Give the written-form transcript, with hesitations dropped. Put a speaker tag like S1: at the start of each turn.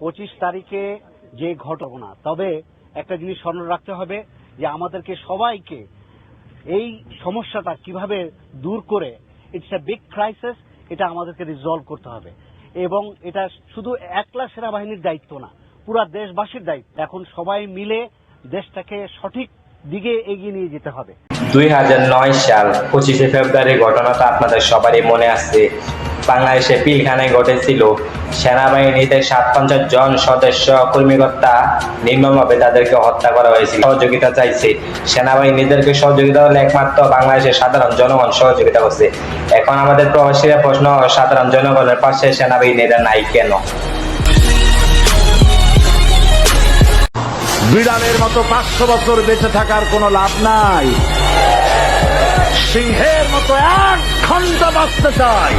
S1: 25 তারিখে যে ঘটনা, তবে একটা জিনিস স্মরণ রাখতে হবে যে আমাদেরকে সবাইকে এই সমস্যাটা কিভাবে দূর করে, ইটস এ বিগ ক্রাইসিস, এটা আমাদেরকে রিজলভ করতে হবে। এবং এটা শুধু একলা সেনাবাহিনীর দায়িত্ব না, পুরা দেশবাসীর দায়িত্ব। এখন সবাই মিলে দেশটাকে সঠিক দিকে এগিয়ে নিয়ে যেতে হবে।
S2: 2009 সাল 25শে ফেব্রুয়ারি ঘটনাটা আপনাদের সবারই মনে আছে। বাংলাদেশে পিলখানায় ঘটেছিল। সেনাবাহিনীতে 57 জন সদস্য কর্মকর্তা নির্মমভাবে তাদেরকে হত্যা করা হয়েছিল। সহযোগিতা চাইছে, সেনাবাহিনীদেরকে সহযোগিতা হলে একমাত্র বাংলাদেশের সাধারণ জনগণ সহযোগিতা করছে। এখন আমাদের প্রবাসীরা প্রশ্ন, সাধারণ জনগণের পাশে সেনাবাহিনীরা নাই কেন?
S3: বিড়ালের মতো 500 বছর বেঁচে থাকার কোনো লাভ নাই, সিংহের মতো 1 ঘন্টা বাঁচতে চাই।